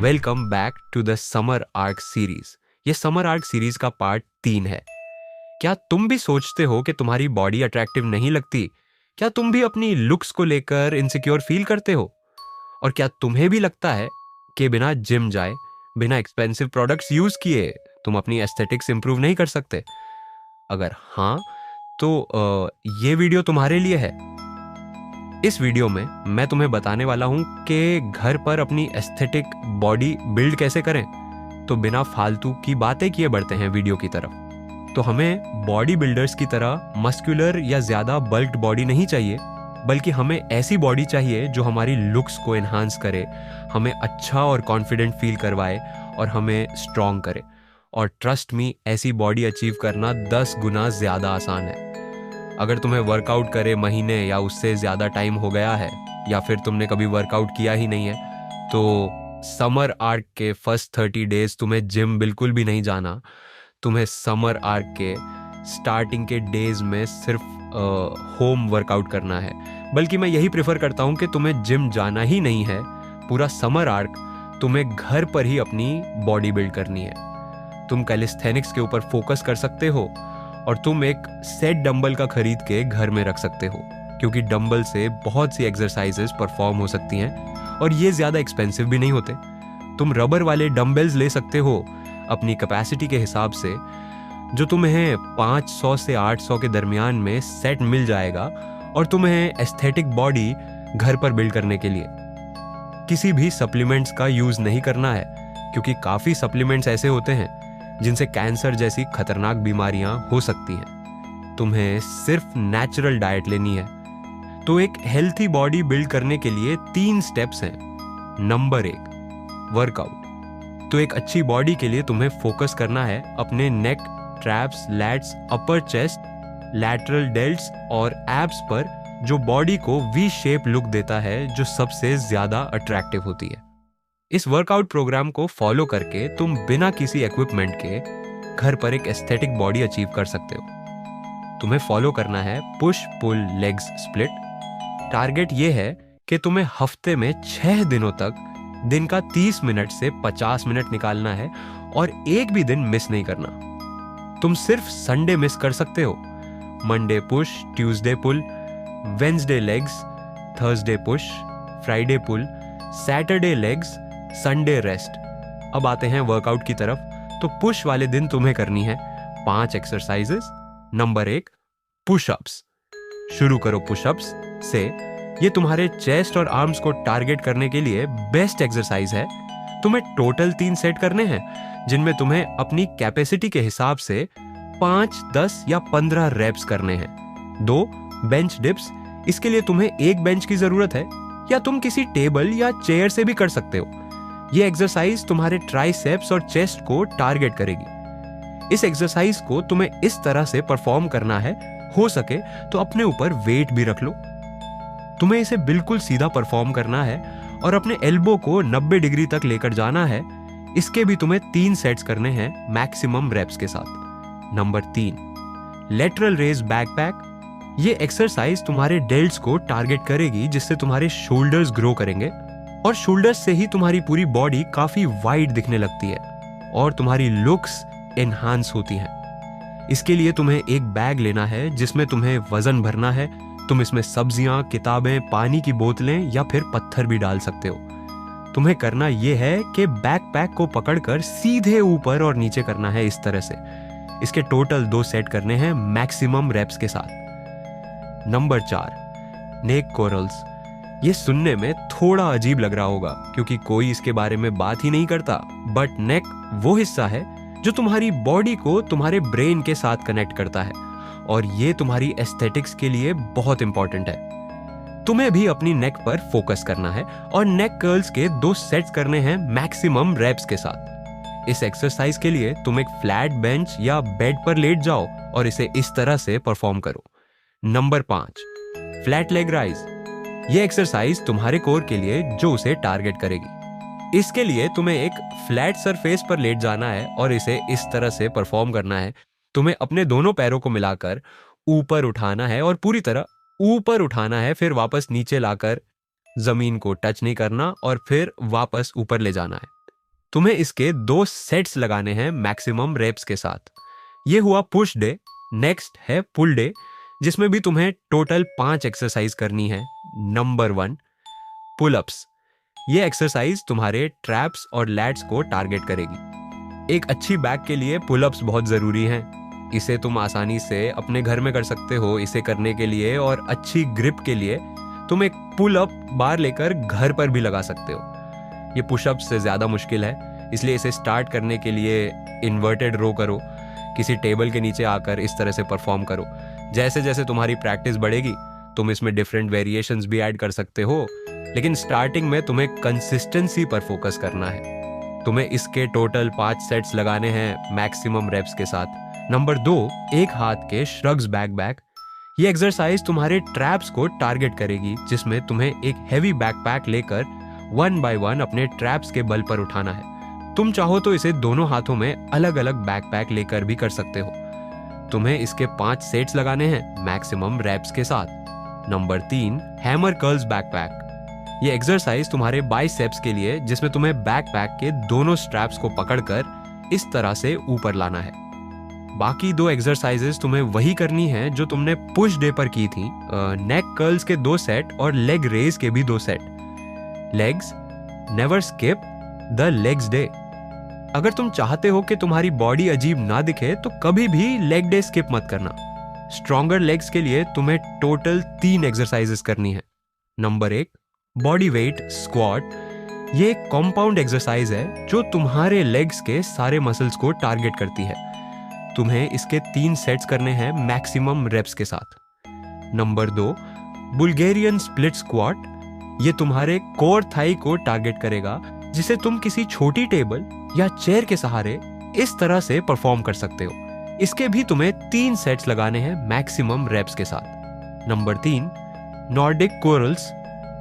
Welcome back to the summer arc series. ये summer arc series का part 3 है। क्या तुम भी सोचते हो कि तुम्हारी बॉडी अट्रैक्टिव नहीं लगती? क्या तुम भी अपनी लुक्स को लेकर इनसिक्योर फील करते हो? और क्या तुम्हें भी लगता है कि बिना जिम जाए, बिना एक्सपेंसिव प्रोडक्ट्स यूज किए तुम अपनी एस्थेटिक्स इंप्रूव नहीं कर सकते? अगर हाँ, तो ये वीडियो तुम्हारे लिए है। इस वीडियो में मैं तुम्हें बताने वाला हूं कि घर पर अपनी एस्थेटिक बॉडी बिल्ड कैसे करें। तो बिना फालतू की बातें किए बढ़ते हैं वीडियो की तरफ। तो हमें बॉडी बिल्डर्स की तरह मस्कुलर या ज्यादा बल्क्ड बॉडी नहीं चाहिए, बल्कि हमें ऐसी बॉडी चाहिए जो हमारी लुक्स को एनहांस करे, हमें अच्छा और कॉन्फिडेंट फील करवाए और हमें स्ट्रॉन्ग करे। और ट्रस्ट मी, ऐसी बॉडी अचीव करना 10 गुना ज्यादा आसान है। अगर तुम्हें वर्कआउट करे महीने या उससे ज़्यादा टाइम हो गया है, या फिर तुमने कभी वर्कआउट किया ही नहीं है, तो समर आर्क के फर्स्ट 30 डेज तुम्हें जिम बिल्कुल भी नहीं जाना। तुम्हें समर आर्क के स्टार्टिंग के डेज में सिर्फ होम वर्कआउट करना है। बल्कि मैं यही प्रेफर करता हूँ कि तुम्हें जिम जाना ही नहीं है। पूरा समर आर्क तुम्हें घर पर ही अपनी बॉडी बिल्ड करनी है। तुम कैलिस्थेनिक्स के ऊपर फोकस कर सकते हो और तुम एक सेट डंबल का खरीद के घर में रख सकते हो, क्योंकि डंबल से बहुत सी एक्सरसाइजेस परफॉर्म हो सकती हैं और ये ज़्यादा एक्सपेंसिव भी नहीं होते। तुम रबर वाले डंबल्स ले सकते हो अपनी कैपेसिटी के हिसाब से, जो तुम्हें 500 से 800 के दरमियान में सेट मिल जाएगा। और तुम्हें एस्थेटिक बॉडी घर पर बिल्ड करने के लिए किसी भी सप्लीमेंट्स का यूज़ नहीं करना है, क्योंकि काफ़ी सप्लीमेंट्स ऐसे होते हैं जिनसे कैंसर जैसी खतरनाक बीमारियां हो सकती हैं। तुम्हें सिर्फ नेचुरल डाइट लेनी है। तो एक हेल्थी बॉडी बिल्ड करने के लिए 3 स्टेप्स हैं। Number 1, workout. तो एक अच्छी बॉडी के लिए तुम्हें फोकस करना है अपने neck, traps, lats, upper chest, lateral delts और एब्स पर, जो बॉडी को वी शेप लुक देता है, जो सबसे ज्यादा अट्रैक्टिव होती है। इस वर्कआउट प्रोग्राम को फॉलो करके तुम बिना किसी इक्विपमेंट के घर पर एक एस्थेटिक बॉडी अचीव कर सकते हो। तुम्हें फॉलो करना है push pull legs split. Target ये है कि तुम्हें हफ्ते में 6 दिनों तक दिन का 30 मिनट से 50 मिनट निकालना है और एक भी दिन मिस नहीं करना। तुम सिर्फ संडे मिस कर सकते हो। Monday push, Tuesday pull, Wednesday legs, Thursday push, Friday pull, Saturday legs, Sunday rest. अब आते हैं वर्कआउट की तरफ। तो पुश वाले दिन तुम्हें करनी है 5 एक्सरसाइजेस। Number 1, pushups. शुरू करो पुशअप्स से। ये तुम्हारे चेस्ट और आर्म्स को टारगेट करने के लिए बेस्ट एक्सरसाइज है। तुम्हें टोटल 3 सेट करने हैं, जिनमें तुम्हें अपनी कैपेसिटी के हिसाब से 5, 10 या 15 रेप्स करने हैं। 2 बेंच डिप्स। इसके लिए तुम्हें एक बेंच की जरूरत है, या तुम किसी टेबल या चेयर से भी कर सकते हो। ये एक्सरसाइज तुम्हारे ट्राइसेप्स और चेस्ट को टारगेट करेगी। इस एक्सरसाइज को तुम्हें इस तरह से परफॉर्म करना है, हो सके तो अपने ऊपर वेट भी रख लो। तुम्हें इसे बिल्कुल सीधा परफॉर्म करना है और अपने एल्बो को 90 डिग्री तक लेकर जाना है। इसके भी तुम्हें 3 सेट्स करने हैं मैक्सिमम रेप्स के साथ। Number 3, lateral raise backpack. ये एक्सरसाइज तुम्हारे डेल्ट्स को टारगेट करेगी, जिससे तुम्हारे शोल्डर्स ग्रो करेंगे और शोल्डर्स से ही तुम्हारी पूरी बॉडी काफी वाइड दिखने लगती है और तुम्हारी लुक्स एनहांस होती हैं। इसके लिए तुम्हें एक बैग लेना है जिसमें तुम्हें वजन भरना है। तुम इसमें सब्जियां, किताबें, पानी की बोतलें या फिर पत्थर भी डाल सकते हो। तुम्हें करना यह है कि बैकपैक को पकड़कर सीधे ऊपर और नीचे करना है, इस तरह से। इसके टोटल 2 सेट करने हैं मैक्सिमम रेप्स के साथ। नंबर 4, नेक कोरल्स। ये सुनने में थोड़ा अजीब लग रहा होगा, क्योंकि कोई इसके बारे में बात ही नहीं करता, बट नेक वो हिस्सा है जो तुम्हारी बॉडी को तुम्हारे ब्रेन के साथ कनेक्ट करता है, और ये तुम्हारी एस्थेटिक्स के लिए बहुत इंपॉर्टेंट है। तुम्हें भी अपनी नेक पर फोकस करना है और नेक कर्ल्स के 2 सेट्स करने हैं मैक्सिमम रेप्स के साथ। इस एक्सरसाइज के लिए तुम एक फ्लैट बेंच या बेड पर लेट जाओ और इसे इस तरह से परफॉर्म करो। Number 5, flat leg rise. ये एक्सरसाइज तुम्हारे कोर के लिए जो उसे टारगेट करेगी। इसके लिए तुम्हें एक फ्लैट सरफेस पर लेट जाना है और इसे इस तरह से परफॉर्म करना है। तुम्हें अपने दोनों पैरों को मिलाकर ऊपर उठाना है और पूरी तरह ऊपर उठाना है, फिर वापस नीचे लाकर जमीन को टच नहीं करना और फिर वापस ऊपर ले जाना है। तुम्हें इसके 2 सेट्स लगाने हैं मैक्सिमम रेप्स के साथ। ये हुआ पुश डे। नेक्स्ट है पुल डे, जिसमें भी तुम्हें टोटल 5 एक्सरसाइज करनी है। Number 1, pull-ups. ये एक्सरसाइज तुम्हारे ट्रैप्स और लैट्स को टारगेट करेगी। एक अच्छी बैक के लिए पुल-अप्स बहुत ज़रूरी हैं। इसे तुम आसानी से अपने घर में कर सकते हो। इसे करने के लिए और अच्छी ग्रिप के लिए तुम एक पुल-अप बार लेकर घर पर भी लगा सकते हो। ये पुशअप से ज़्यादा मुश्किल है, इसलिए इसे स्टार्ट करने के लिए इन्वर्टेड रो करो। किसी टेबल के नीचे आकर इस तरह से परफॉर्म करो। जैसे जैसे तुम्हारी प्रैक्टिस बढ़ेगी तुम इसमें डिफरेंट वेरिएशंस भी ऐड कर सकते हो, लेकिन स्टार्टिंग में तुम्हें कंसिस्टेंसी पर फोकस करना है। तुम्हें इसके टोटल 5 सेट्स लगाने हैं मैक्सिमम रेप्स के साथ। नंबर 2, एक हाथ के श्रग्स बैक। ये एक्सरसाइज तुम्हारे ट्रैप्स को टारगेट करेगी, जिसमें तुम्हें एक हैवी बैकपैक लेकर 1 बाय 1 अपने ट्रैप्स के बल पर उठाना है। तुम चाहो तो इसे दोनों हाथों में अलग अलग बैकपैक लेकर भी कर सकते हो। तुम्हें इसके 5 सेट्स लगाने हैं मैक्सिमम रेप्स के साथ। Number 3, hammer curls backpack. ये एक्सरसाइज तुम्हारे बाइसेप्स के लिए, जिसमें तुम्हें बैकपैक के दोनों स्ट्रैप्स को पकड़कर इस तरह से ऊपर लाना है। बाकी 2 एक्सरसाइजेस तुम्हें वही करनी है जो तुमने पुश डे पर की थी। नेक कर्ल्स के 2 सेट और लेग रेज के भी 2 set. Legs, never skip the legs day. अगर तुम चाहते हो कि तुम्हारी बॉडी अजीब ना दिखे तो कभी भी लेग डे स्किप मत करना। स्ट्रॉन्गर लेग्स के लिए तुम्हें टोटल 3 एक्सरसाइजेस करनी है। Number 1, body weight squat. ये एक कॉम्पाउंड एक्सरसाइज है जो तुम्हारे लेग्स के सारे मसल्स को टारगेट करती है। तुम्हें इसके 3 सेट्स करने हैं मैक्सिमम रेप्स के साथ। Number 2, Bulgarian split squat. ये तुम्हारे कोर थाई को टारगेट करेगा, जिसे तुम किसी छोटी टेबल या चेयर के सहारे इस तरह से परफॉर्म कर सकते हो। इसके भी तुम्हें 3 सेट्स लगाने हैं मैक्सिमम रेप्स के साथ। Number 3, Nordic corals.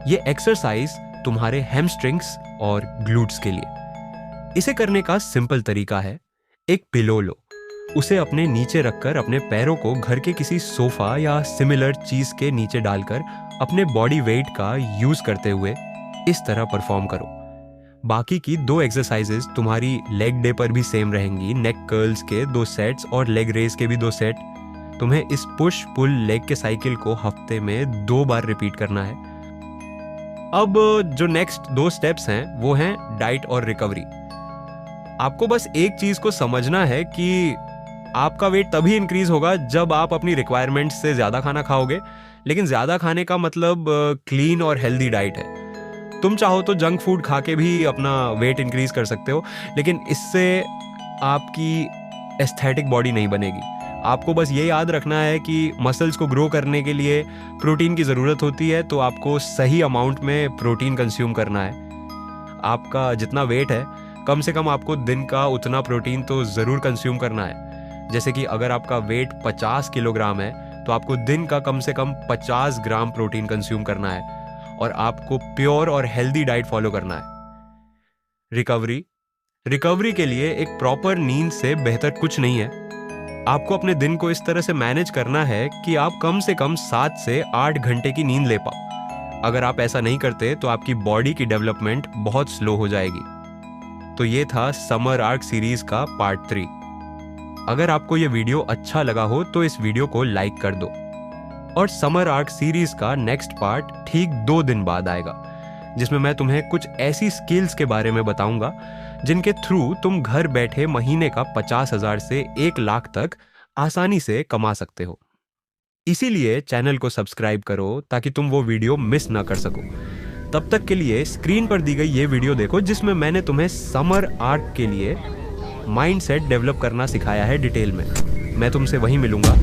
ये एक्सरसाइज तुम्हारे हैमस्ट्रिंग्स और ग्लूट्स के लिए। इसे करने का सिंपल तरीका है, एक पिलो लो, उसे अपने नीचे रखकर अपने पैरों को घर के किसी सोफा या सिमिलर चीज के नीचे डालकर अपने बॉडी वेट का यूज करते हुए इस तरह परफॉर्म करो। बाकी की 2 एक्सरसाइजेस तुम्हारी लेग डे पर भी सेम रहेंगी। नेक कर्ल्स के 2 सेट्स और लेग रेज के भी 2 सेट। तुम्हें इस पुश पुल लेग के साइकिल को हफ्ते में 2 बार रिपीट करना है। अब जो नेक्स्ट 2 स्टेप्स हैं वो हैं डाइट और रिकवरी। आपको बस एक चीज को समझना है कि आपका वेट तभी इंक्रीज होगा जब आप अपनी रिक्वायरमेंट से ज्यादा खाना खाओगे। लेकिन ज्यादा खाने का मतलब क्लीन और हेल्दी डाइट है। तुम चाहो तो जंक फूड खा के भी अपना वेट इंक्रीज कर सकते हो, लेकिन इससे आपकी एस्थेटिक बॉडी नहीं बनेगी। आपको बस ये याद रखना है कि मसल्स को ग्रो करने के लिए प्रोटीन की ज़रूरत होती है, तो आपको सही अमाउंट में प्रोटीन कंज्यूम करना है। आपका जितना वेट है कम से कम आपको दिन का उतना प्रोटीन तो ज़रूर कंज्यूम करना है। जैसे कि अगर आपका वेट 50 किलोग्राम है तो आपको दिन का कम से कम 50 ग्राम प्रोटीन कंज्यूम करना है और आपको प्योर और हेल्दी डाइट फॉलो करना है। रिकवरी के लिए एक प्रॉपर नींद से बेहतर कुछ नहीं है। आपको अपने दिन को इस तरह से मैनेज करना है कि आप कम से कम 7 से 8 घंटे की नींद ले पाओ। अगर आप ऐसा नहीं करते तो आपकी बॉडी की डेवलपमेंट बहुत स्लो हो जाएगी। तो ये था समर आर्क सीरीज का पार्ट 3। अगर आपको ये वीडियो अच्छा लगा हो तो इस वीडियो को लाइक कर दो। और समर आर्क सीरीज का नेक्स्ट पार्ट ठीक 2 दिन बाद आएगा, जिसमें मैं तुम्हें कुछ ऐसी स्किल्स के बारे में बताऊंगा जिनके थ्रू तुम घर बैठे महीने का 50,000 से 1 लाख तक आसानी से कमा सकते हो। इसीलिए चैनल को सब्सक्राइब करो ताकि तुम वो वीडियो मिस ना कर सको। तब तक के लिए स्क्रीन पर दी गई ये वीडियो देखो, जिसमें मैंने तुम्हें समर आर्क के लिए माइंडसेट डेवलप करना सिखाया है डिटेल में। मैं तुमसे वहीं मिलूंगा।